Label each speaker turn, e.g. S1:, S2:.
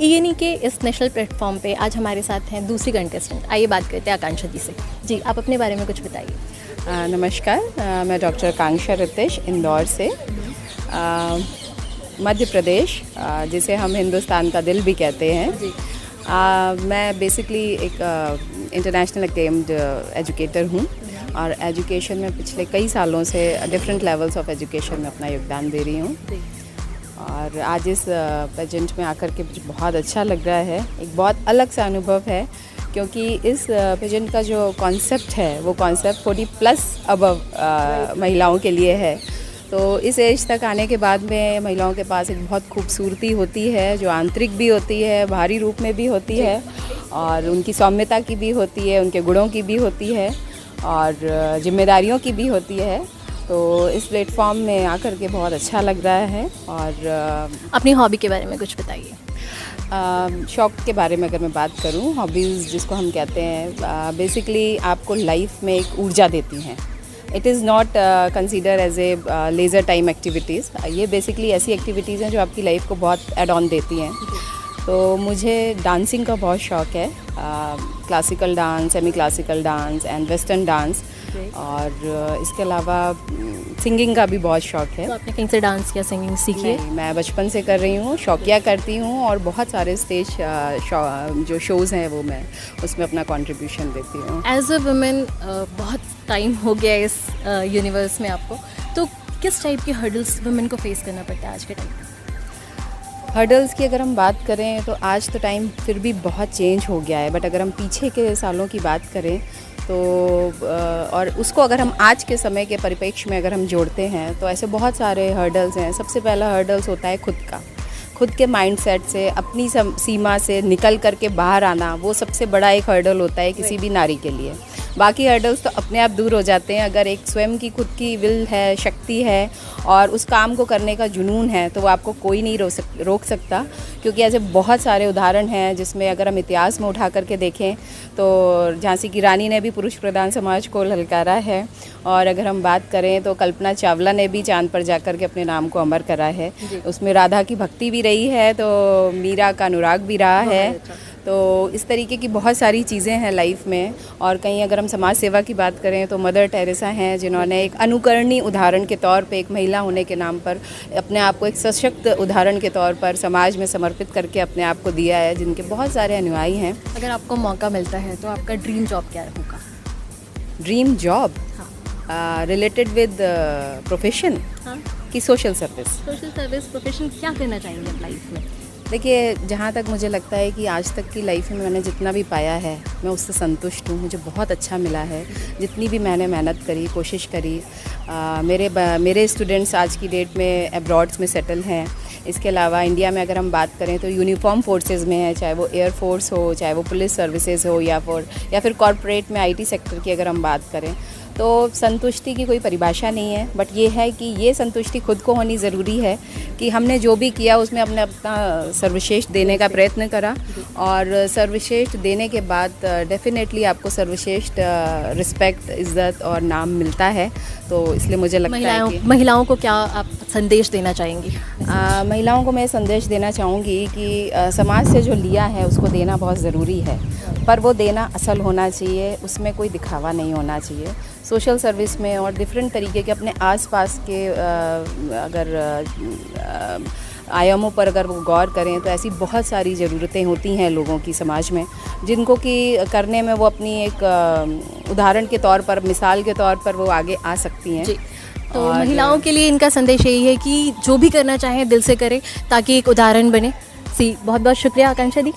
S1: ईएनई के इस national platform पे आज हमारे साथ हैं दूसरी कंटेस्टेंट। आइए बात करते हैं आकांक्षा जी से। जी, आप अपने बारे में कुछ बताइए।
S2: नमस्कार, मैं डॉक्टर आकांक्षा रितेश इंदौर से। मध्य प्रदेश, जिसे हम हिंदुस्तान का दिल भी कहते हैं। मैं बेसिकली एक इंटरनेशनल अकेम्ड एजुकेटर हूँ और एजुकेशन में पिछले कई सालों से डिफरेंट लेवल्स ऑफ एजुकेशन में अपना योगदान दे रही हूँ। और आज इस पेजेंट में आकर के मुझे बहुत अच्छा लग रहा है। एक बहुत अलग सा अनुभव है क्योंकि इस पेजेंट का जो कॉन्सेप्ट है वो कॉन्सेप्ट 40+ अबव महिलाओं के लिए है। तो इस एज तक आने के बाद में महिलाओं के पास एक बहुत खूबसूरती होती है जो आंतरिक भी होती है, बाहरी रूप में भी होती है और उनकी सौम्यता की भी होती है, उनके गुणों की भी होती है और जिम्मेदारियों की भी होती है। तो इस प्लेटफॉर्म में आकर के बहुत अच्छा लग रहा है। और
S1: अपनी हॉबी के बारे में कुछ बताइए।
S2: शौक़ के बारे में अगर मैं बात करूं, हॉबीज़ जिसको हम कहते हैं, बेसिकली आपको लाइफ में एक ऊर्जा देती हैं। It is not consider as a leisure time activities. ये बेसिकली ऐसी एक्टिविटीज़ हैं जो आपकी लाइफ को बहुत एड ऑन देती हैं। तो मुझे डांसिंग का बहुत शौक़ है, classical dance, semi classical dance and western dance. और इसके अलावा सिंगिंग का भी बहुत शौक़ है।
S1: तो आपने कहीं से डांस या सिंगिंग सीखी है?
S2: मैं बचपन से कर रही हूँ, शौकिया करती हूँ और बहुत सारे स्टेज जो शोज़ हैं वो मैं उसमें अपना कंट्रीब्यूशन देती हूँ।
S1: एज अ वुमेन बहुत टाइम हो गया इस यूनिवर्स में आपको, तो किस टाइप के हर्डल्स वुमेन को फेस करना पड़ता है आज के टाइम में?
S2: हर्डल्स की अगर हम बात करें तो आज तो टाइम फिर भी बहुत चेंज हो गया है, बट अगर हम पीछे के सालों की बात करें तो और उसको अगर हम आज के समय के परिप्रेक्ष्य में अगर हम जोड़ते हैं तो ऐसे बहुत सारे हर्डल्स हैं। सबसे पहला हर्डल्स होता है खुद के माइंडसेट से, अपनी सीमा से निकल करके बाहर आना। वो सबसे बड़ा एक हर्डल होता है किसी भी नारी के लिए। बाकी हर्डल्स तो अपने आप दूर हो जाते हैं। अगर एक स्वयं की खुद की विल है, शक्ति है और उस काम को करने का जुनून है तो वो आपको कोई नहीं रोक सकता। क्योंकि ऐसे बहुत सारे उदाहरण हैं जिसमें अगर हम इतिहास में उठा करके देखें तो झांसी की रानी ने भी पुरुष प्रधान समाज को ललकारा है। और अगर हम बात करें तो कल्पना चावला ने भी चांद पर जाकर के अपने नाम को अमर करा है। उसमें राधा की भक्ति भी रही है तो मीरा का अनुराग भी रहा है। तो इस तरीके की बहुत सारी चीज़ें हैं लाइफ में। और कहीं अगर हम समाज सेवा की बात करें तो मदर टेरेसा हैं जिन्होंने एक अनुकरणीय उदाहरण के तौर पे एक महिला होने के नाम पर अपने आप को एक सशक्त उदाहरण के तौर पर समाज में समर्पित करके अपने आप को दिया है, जिनके बहुत सारे अनुयायी हैं।
S1: अगर आपको मौका मिलता है तो आपका ड्रीम जॉब क्या होगा?
S2: Dream job related with profession की सोशल सर्विस
S1: प्रोफेशन क्या करना चाहेंगे आप लाइफ में?
S2: देखिए, जहाँ तक मुझे लगता है कि आज तक की लाइफ में मैंने जितना भी पाया है मैं उससे संतुष्ट हूँ। मुझे बहुत अच्छा मिला है। जितनी भी मैंने मेहनत करी, कोशिश करी। मेरे स्टूडेंट्स आज की डेट में अब्रॉड्स में सेटल हैं। इसके अलावा इंडिया में अगर हम बात करें तो यूनिफॉर्म फोर्सेस में है, चाहे वो एयर फोर्स हो, चाहे वो पुलिस सर्विसेज हो या फिर कॉरपोरेट में आईटी सेक्टर की अगर हम बात करें तो संतुष्टि की कोई परिभाषा नहीं है। बट ये है कि ये संतुष्टि खुद को होनी ज़रूरी है कि हमने जो भी किया उसमें हमने अपना सर्वश्रेष्ठ देने का प्रयत्न करा और सर्वश्रेष्ठ देने के बाद डेफिनेटली आपको सर्वश्रेष्ठ रिस्पेक्ट, इज़्ज़त और नाम मिलता है। तो इसलिए मुझे लगता है कि
S1: महिलाओं को क्या आप संदेश देना चाहेंगी?
S2: महिलाओं को मैं संदेश देना चाहूँगी कि समाज से जो लिया है उसको देना बहुत ज़रूरी है, पर वो देना असल होना चाहिए, उसमें कोई दिखावा नहीं होना चाहिए। सोशल सर्विस में और डिफरेंट तरीके के अपने आसपास के अगर आयामों पर अगर वो गौर करें तो ऐसी बहुत सारी ज़रूरतें होती हैं लोगों की समाज में, जिनको कि करने में वो अपनी एक उदाहरण के तौर पर, मिसाल के तौर पर वो आगे आ सकती हैं।
S1: तो महिलाओं के लिए इनका संदेश यही है कि जो भी करना चाहें दिल से करें ताकि एक उदाहरण बने। बहुत बहुत शुक्रिया आकांक्षा दी।